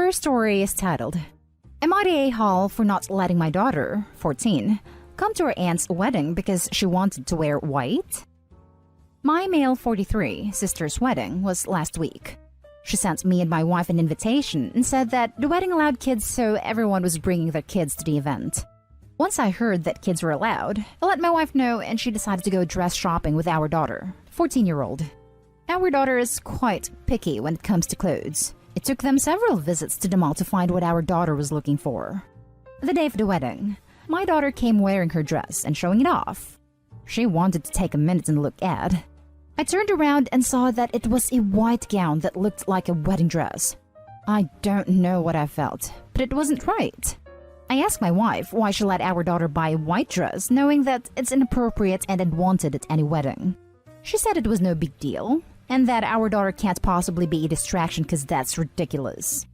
first story is titled, Am I the a-hole for not letting my daughter, 14, come to her aunt's wedding because she wanted to wear white? My male 43 sister's wedding was last week. She sent me and my wife an invitation and said that the wedding allowed kids, so everyone was bringing their kids to the event. Once I heard that kids were allowed, I let my wife know and she decided to go dress shopping with our daughter, 14-year-old. Our daughter is quite picky when it comes to clothes. It took them several visits to the mall to find what our daughter was looking for. The day of the wedding, my daughter came wearing her dress and showing it off. She wanted to take a minute and look at. I turned around and saw that it was a white gown that looked like a wedding dress. I don't know what I felt, but it wasn't right. I asked my wife why she let our daughter buy a white dress knowing that it's inappropriate and unwanted at any wedding. She said it was no big deal, and that our daughter can't possibly be a distraction because that's ridiculous.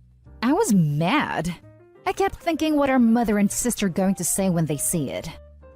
I was mad. I kept thinking what our mother and sister are going to say when they see it.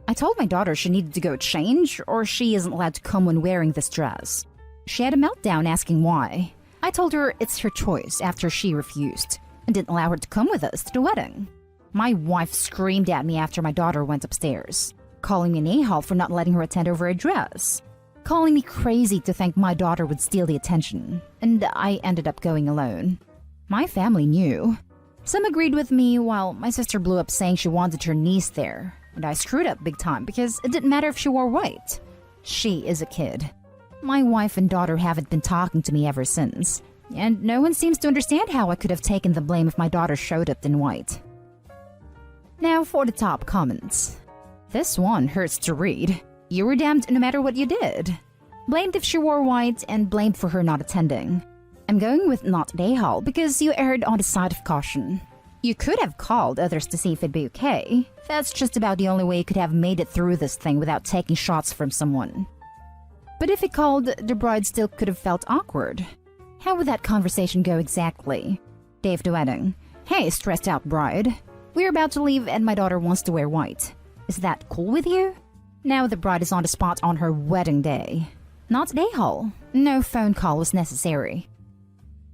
I told my daughter she needed to go change or she isn't allowed to come when wearing this dress. She had a meltdown asking why. I told her it's her choice after she refused and didn't allow her to come with us to the wedding. My wife screamed at me after my daughter went upstairs, calling me an a-hole for not letting her attend over a dress, calling me crazy to think my daughter would steal the attention, and I ended up going alone. My family knew. Some agreed with me while my sister blew up saying she wanted her niece there, and I screwed up big time because it didn't matter if she wore white. She is a kid. My wife and daughter haven't been talking to me ever since, and no one seems to understand how I could have taken the blame if my daughter showed up in white. Now for the top comments. This one hurts to read. You were damned no matter what you did. Blamed if she wore white and blamed for her not attending. I'm going with not a hole because you erred on the side of caution. You could have called others to see if it'd be okay. That's just about the only way you could have made it through this thing without taking shots from someone. But if he called, the bride still could have felt awkward. How would that conversation go exactly? Day of the wedding. Hey, stressed out bride. We're about to leave and my daughter wants to wear white. Is that cool with you? Now the bride is on the spot on her wedding day. Not a hole. No phone call was necessary.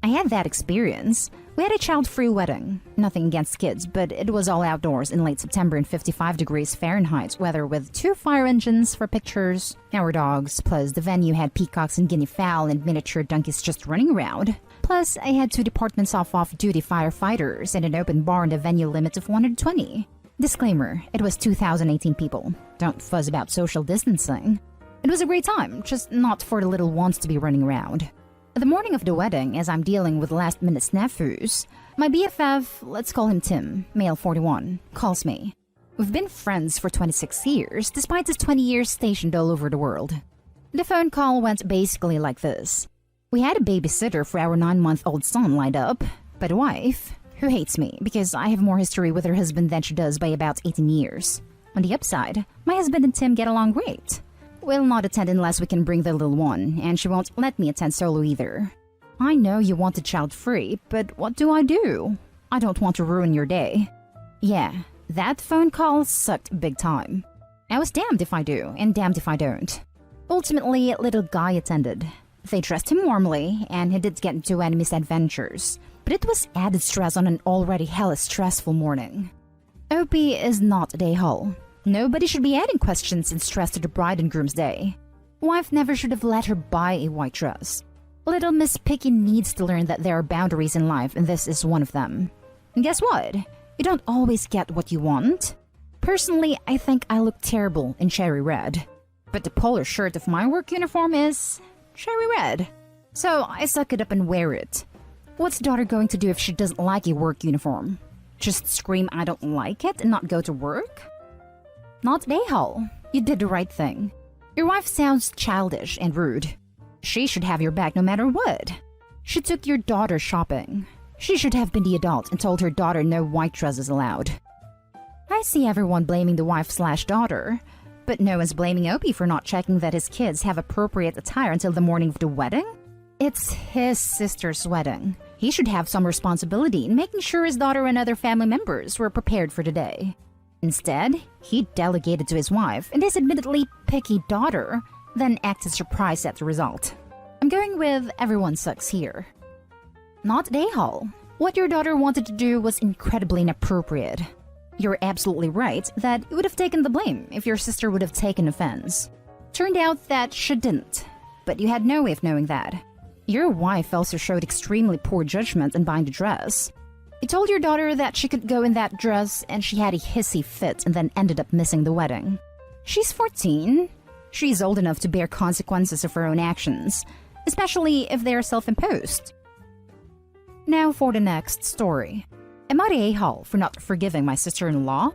I had that experience. We had a child-free wedding. Nothing against kids, but it was all outdoors in late September in 55 degrees Fahrenheit weather with 2 fire engines for pictures, our dogs, plus the venue had peacocks and guinea fowl and miniature donkeys just running around. Plus, I had 2 departments of off-duty firefighters and an open bar and a venue limit of 120. Disclaimer, it was 2018 people. Don't fuzz about social distancing. It was a great time, just not for the little ones to be running around. The morning of the wedding, as I'm dealing with last-minute snafus, my BFF, let's call him Tim, male 41, calls me. We've been friends for 26 years, despite his 20 years stationed all over the world. The phone call went basically like this. We had a babysitter for our 9-month-old son lined up, but a wife, who hates me because I have more history with her husband than she does by about 18 years. On the upside, my husband and Tim get along great. We'll not attend unless we can bring the little one, and she won't let me attend solo either. I know you wanted child-free, but what do? I don't want to ruin your day. Yeah, that phone call sucked big time. I was damned if I do, and damned if I don't. Ultimately, little guy attended. They dressed him warmly, and he did get into any misadventures, but it was added stress on an already hella stressful morning. OP is not a hole. Nobody should be adding questions and stress to the bride and groom's day. Wife never should have let her buy a white dress. Little Miss Picky needs to learn that there are boundaries in life, and this is one of them. And guess what? You don't always get what you want. Personally, I think I look terrible in cherry red. But the polar shirt of my work uniform is cherry red. So I suck it up and wear it. What's daughter going to do if she doesn't like a work uniform? Just scream I don't like it and not go to work? Not a hole. You did the right thing. Your wife sounds childish and rude. She should have your back no matter what. She took your daughter shopping. She should have been the adult and told her daughter no white dresses allowed. I see everyone blaming the wife/daughter, but no one's blaming Opie for not checking that his kids have appropriate attire until the morning of the wedding. It's his sister's wedding. He should have some responsibility in making sure his daughter and other family members were prepared for the day. Instead, he delegated to his wife and his admittedly picky daughter, then acted surprised at the result. I'm going with everyone sucks here. Not a hole. What your daughter wanted to do was incredibly inappropriate. You're absolutely right that you would have taken the blame if your sister would have taken offense. Turned out that she didn't, but you had no way of knowing that. Your wife also showed extremely poor judgment in buying the dress. You told your daughter that she could go in that dress and she had a hissy fit and then ended up missing the wedding. She's 14. She's old enough to bear consequences of her own actions, especially if they are self-imposed. Now for the next story. Am I the a-hole for not forgiving my sister-in-law?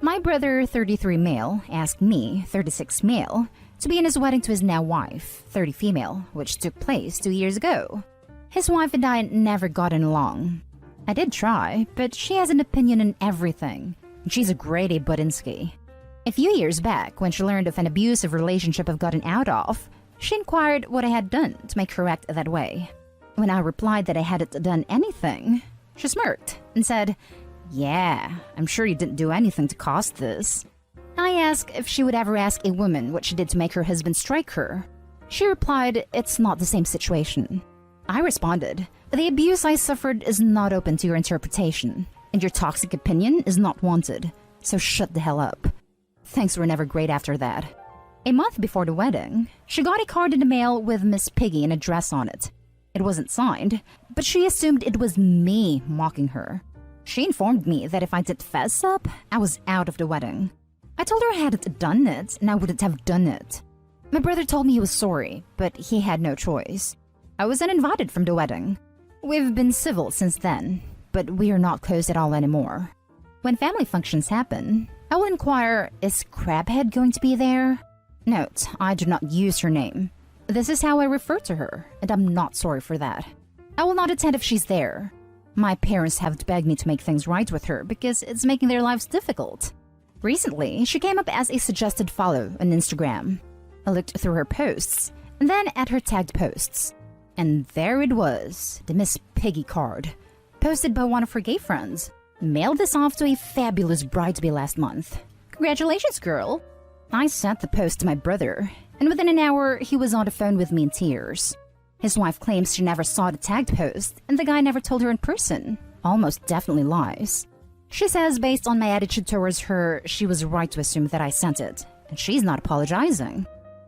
My brother, 33 male, asked me, 36 male, to be in his wedding to his now wife, 30 female, which took place 2 years ago. His wife and I never gotten along. I did try, but she has an opinion on everything. She's a grade A Budinsky. A few years back, when she learned of an abusive relationship I've gotten out of, she inquired what I had done to make her act that way. When I replied that I hadn't done anything, she smirked and said, "Yeah, I'm sure you didn't do anything to cause this." I asked if she would ever ask a woman what she did to make her husband strike her. She replied, "It's not the same situation." I responded, "The abuse I suffered is not open to your interpretation, and your toxic opinion is not wanted, so shut the hell up." Things were never great after that. A month before the wedding, she got a card in the mail with Miss Piggy and a dress on it. It wasn't signed, but she assumed it was me mocking her. She informed me that if I did fess up, I was out of the wedding. I told her I hadn't done it and I wouldn't have done it. My brother told me he was sorry, but he had no choice. I was uninvited from the wedding. We've been civil since then, but we are not close at all anymore. When family functions happen, I will inquire, "Is Crabhead going to be there?" Note, I do not use her name. This is how I refer to her, and I'm not sorry for that. I will not attend if she's there. My parents have begged me to make things right with her because it's making their lives difficult. Recently, she came up as a suggested follow on Instagram. I looked through her posts, and then at her tagged posts. And there it was, the Miss Piggy card, posted by one of her gay friends. Mailed this off to a fabulous bride-to-be last month. Congratulations, girl! I sent the post to my brother, and within an hour, he was on the phone with me in tears. His wife claims she never saw the tagged post, and the guy never told her in person. Almost definitely lies. She says based on my attitude towards her, she was right to assume that I sent it, and she's not apologizing.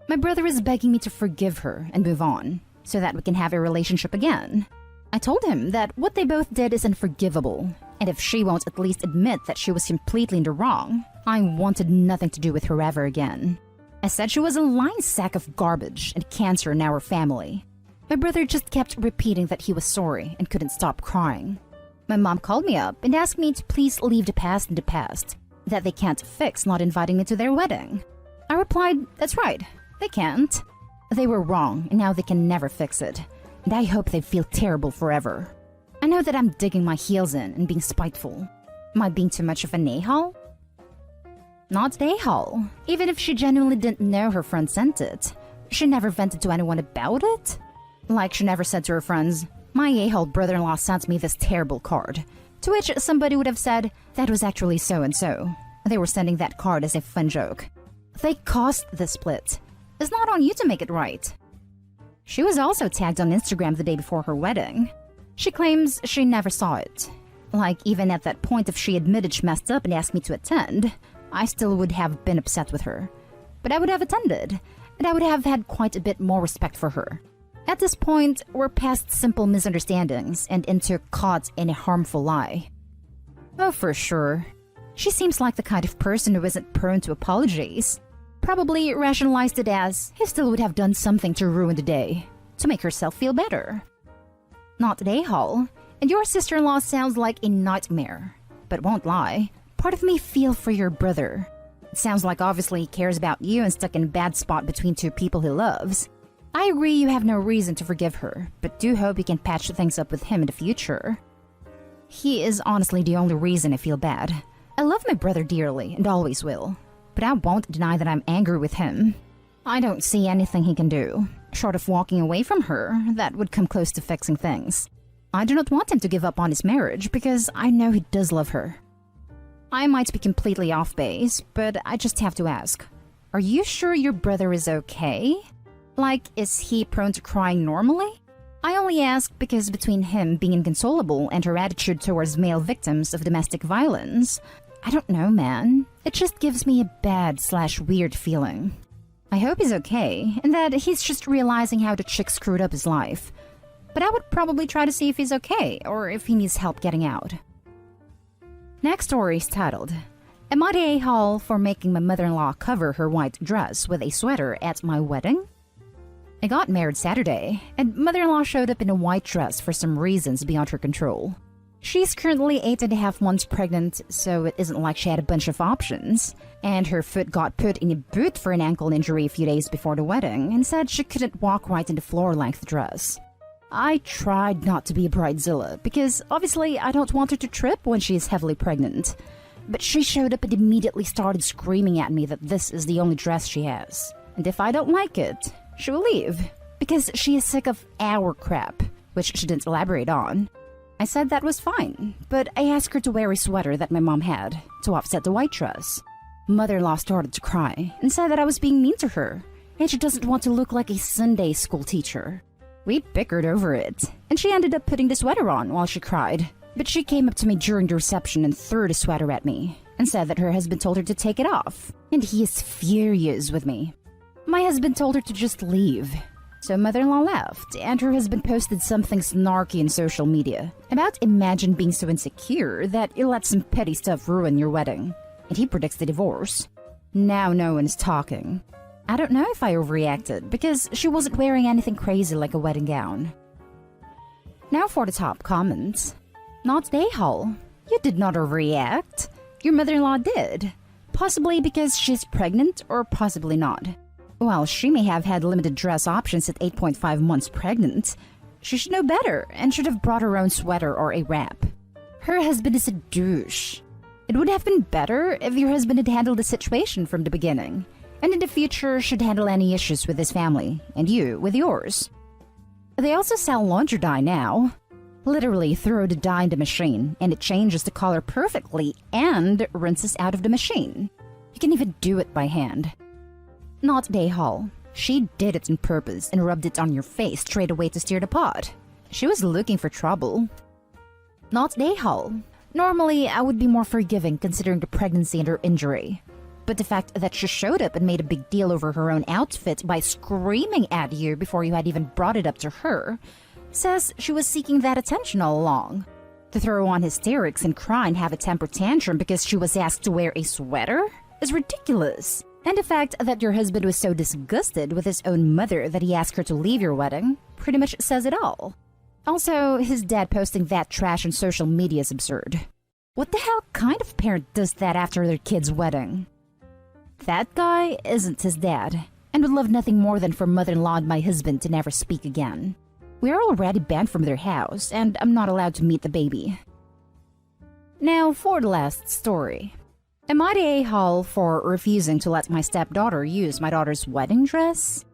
My brother is begging me to forgive her and move on, so that we can have a relationship again. I told him that what they both did is unforgivable, and if she won't at least admit that she was completely in the wrong, I wanted nothing to do with her ever again. I said she was a lying sack of garbage and cancer in our family. My brother just kept repeating that he was sorry and couldn't stop crying. My mom called me up and asked me to please leave the past in the past, that they can't fix not inviting me to their wedding. I replied, "That's right, they can't. They were wrong and now they can never fix it, and I hope they feel terrible forever." I know that I'm digging my heels in and being spiteful. Am I being too much of an a-hole? Not the a-hole. Even if she genuinely didn't know her friend sent it, she never vented to anyone about it? Like she never said to her friends, "My a-hole brother-in-law sent me this terrible card," to which somebody would have said, "That was actually so-and-so. They were sending that card as a fun joke." They caused the split. It's not on you to make it right. She was also tagged on Instagram the day before her wedding. She claims she never saw it. Like, even at that point, if she admitted she messed up and asked me to attend, I still would have been upset with her. But I would have attended, and I would have had quite a bit more respect for her. At this point, we're past simple misunderstandings and into caught in a harmful lie. Oh, for sure. She seems like the kind of person who isn't prone to apologies. Probably rationalized it as, he still would have done something to ruin the day, to make herself feel better. Not an a-hole, and your sister-in-law sounds like a nightmare. But won't lie, part of me feel for your brother. It sounds like obviously he cares about you and stuck in a bad spot between two people he loves. I agree you have no reason to forgive her, but do hope you can patch things up with him in the future. He is honestly the only reason I feel bad. I love my brother dearly and always will, but I won't deny that I'm angry with him. I don't see anything he can do, short of walking away from her, that would come close to fixing things. I do not want him to give up on his marriage because I know he does love her. I might be completely off base, but I just have to ask, are you sure your brother is okay? Like, is he prone to crying normally? I only ask because between him being inconsolable and her attitude towards male victims of domestic violence, I don't know, man. It just gives me a bad/weird feeling. I hope he's okay, and that he's just realizing how the chick screwed up his life. But I would probably try to see if he's okay, or if he needs help getting out. Next story is titled, Am I the a-hole for making my mother-in-law cover her white dress with a sweater at my wedding? I got married Saturday, and mother-in-law showed up in a white dress for some reasons beyond her control. She's currently 8.5 months pregnant, so it isn't like she had a bunch of options. And her foot got put in a boot for an ankle injury a few days before the wedding, and said she couldn't walk right in the floor-length dress. I tried not to be a bridezilla, because obviously I don't want her to trip when she is heavily pregnant. But she showed up and immediately started screaming at me that this is the only dress she has. And if I don't like it, she will leave, because she is sick of our crap, which she didn't elaborate on. I said that was fine, but I asked her to wear a sweater that my mom had, to offset the white dress. Mother-in-law started to cry, and said that I was being mean to her, and she doesn't want to look like a Sunday school teacher. We bickered over it, and she ended up putting the sweater on while she cried. But she came up to me during the reception and threw the sweater at me, and said that her husband told her to take it off, and he is furious with me. My husband told her to just leave. So mother-in-law left, and her husband posted something snarky in social media about imagine being so insecure that you let some petty stuff ruin your wedding. And he predicts the divorce. Now no one is talking. I don't know if I overreacted, because she wasn't wearing anything crazy like a wedding gown. Now for the top comments. Not a-hole. You did not overreact. Your mother-in-law did. Possibly because she's pregnant, or possibly not. While she may have had limited dress options at 8.5 months pregnant, she should know better and should have brought her own sweater or a wrap. Her husband is a douche. It would have been better if your husband had handled the situation from the beginning, and in the future should handle any issues with his family, and you with yours. They also sell laundry dye now. Literally throw the dye in the machine, and it changes the color perfectly and rinses out of the machine. You can even do it by hand. Not a-hole. She did it on purpose and rubbed it on your face straight away to steer the pot. She was looking for trouble. Not a-hole. Normally, I would be more forgiving considering the pregnancy and her injury. But the fact that she showed up and made a big deal over her own outfit by screaming at you before you had even brought it up to her says she was seeking that attention all along. To throw on hysterics and cry and have a temper tantrum because she was asked to wear a sweater is ridiculous. And the fact that your husband was so disgusted with his own mother that he asked her to leave your wedding pretty much says it all. Also, his dad posting that trash on social media is absurd. What the hell kind of parent does that after their kid's wedding? That guy isn't his dad, and would love nothing more than for mother-in-law and my husband to never speak again. We are already banned from their house, and I'm not allowed to meet the baby. Now for the last story. Am I the a-hole for refusing to let my stepdaughter use my daughter's wedding dress?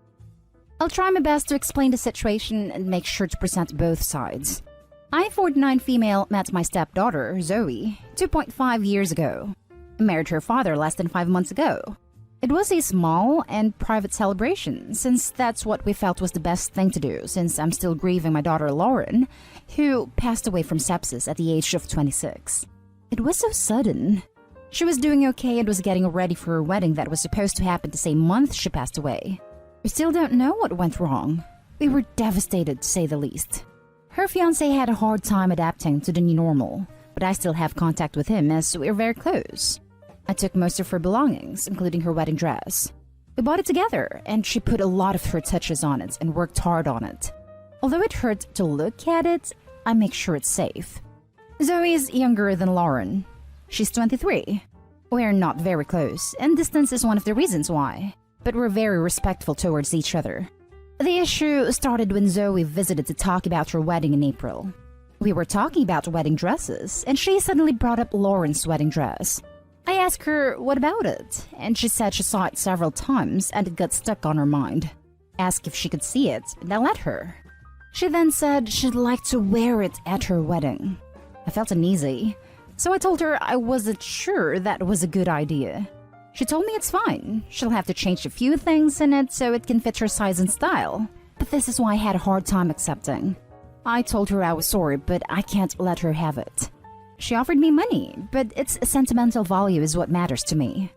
I'll try my best to explain the situation and make sure to present both sides. I, 49 female, met my stepdaughter, Zoe, 2.5 years ago. I married her father less than 5 months ago. It was a small and private celebration, since that's what we felt was the best thing to do, since I'm still grieving my daughter Lauren, who passed away from sepsis at the age of 26. It was so sudden. She was doing okay and was getting ready for her wedding that was supposed to happen the same month she passed away. We still don't know what went wrong. We were devastated, to say the least. Her fiancé had a hard time adapting to the new normal, but I still have contact with him as we're very close. I took most of her belongings, including her wedding dress. We bought it together, and she put a lot of her touches on it and worked hard on it. Although it hurt to look at it, I make sure it's safe. Zoe is younger than Lauren. She's 23. We're not very close, and distance is one of the reasons why, but we're very respectful towards each other. The issue started when Zoe visited to talk about her wedding in April. We were talking about wedding dresses, and she suddenly brought up Lauren's wedding dress. I asked her what about it, and she said she saw it several times and it got stuck on her mind. Asked if she could see it, and I let her. She then said she'd like to wear it at her wedding. I felt uneasy, so I told her I wasn't sure that was a good idea. She told me it's fine. She'll have to change a few things in it so it can fit her size and style. But this is why I had a hard time accepting. I told her I was sorry, but I can't let her have it. She offered me money, but its sentimental value is what matters to me.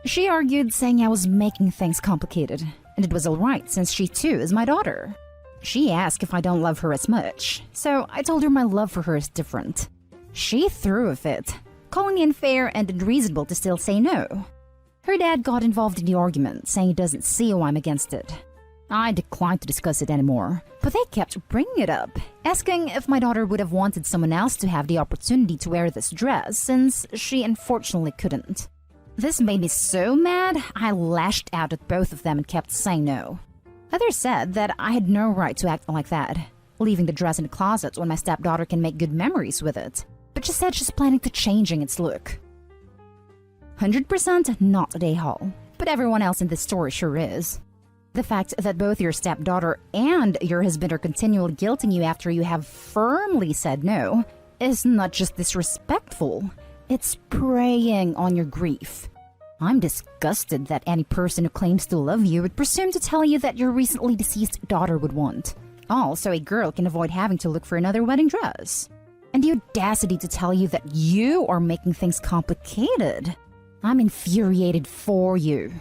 She argued, saying I was making things complicated, and it was alright since she too is my daughter. She asked if I don't love her as much, so I told her my love for her is different. She threw a fit, calling it unfair and unreasonable to still say no. Her dad got involved in the argument, saying he doesn't see why I'm against it. I declined to discuss it anymore, but they kept bringing it up, asking if my daughter would have wanted someone else to have the opportunity to wear this dress since she unfortunately couldn't. This made me so mad, I lashed out at both of them and kept saying no. Others said that I had no right to act like that, leaving the dress in the closet when my stepdaughter can make good memories with it, but she said she's planning to changing its look. 100% not at A-Hall, but everyone else in this story sure is. The fact that both your stepdaughter and your husband are continually guilting you after you have firmly said no is not just disrespectful, it's preying on your grief. I'm disgusted that any person who claims to love you would presume to tell you that your recently deceased daughter would want. Also, a girl can avoid having to look for another wedding dress. And the audacity to tell you that you are making things complicated. I'm infuriated for you.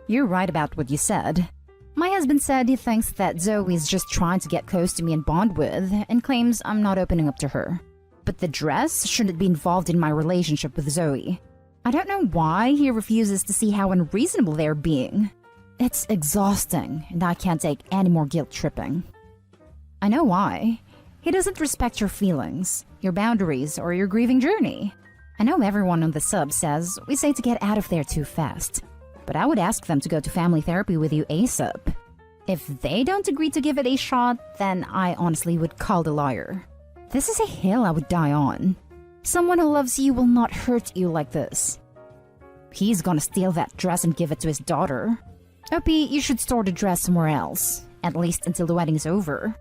You're right about what you said. My husband said he thinks that Zoe is just trying to get close to me and bond with, and claims I'm not opening up to her. But the dress shouldn't be involved in my relationship with Zoe. I don't know why he refuses to see how unreasonable they're being. It's exhausting, and I can't take any more guilt tripping. I know why. He doesn't respect your feelings, your boundaries, or your grieving journey. I know everyone on the sub says we say to get out of there too fast, but I would ask them to go to family therapy with you ASAP. If they don't agree to give it a shot, then I honestly would call the lawyer. This is a hill I would die on. Someone who loves you will not hurt you like this. He's gonna steal that dress and give it to his daughter. Opie, you should store the dress somewhere else, at least until the wedding's over.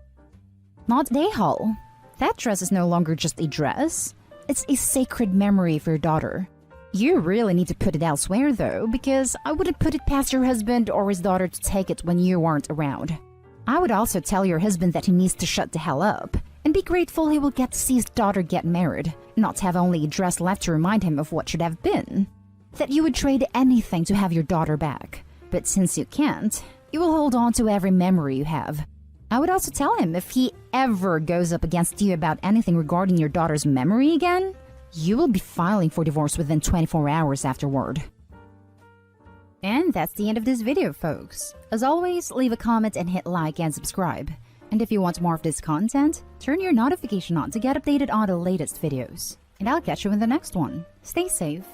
Not A-Hall. That dress is no longer just a dress. It's a sacred memory for your daughter. You really need to put it elsewhere though, because I wouldn't put it past your husband or his daughter to take it when you aren't around. I would also tell your husband that he needs to shut the hell up, and be grateful he will get to see his daughter get married, not have only a dress left to remind him of what should have been. That you would trade anything to have your daughter back, but since you can't, you will hold on to every memory you have. I would also tell him if he ever goes up against you about anything regarding your daughter's memory again, you will be filing for divorce within 24 hours afterward. And that's the end of this video, folks. As always, leave a comment and hit like and subscribe. And if you want more of this content, turn your notification on to get updated on the latest videos. And I'll catch you in the next one. Stay safe.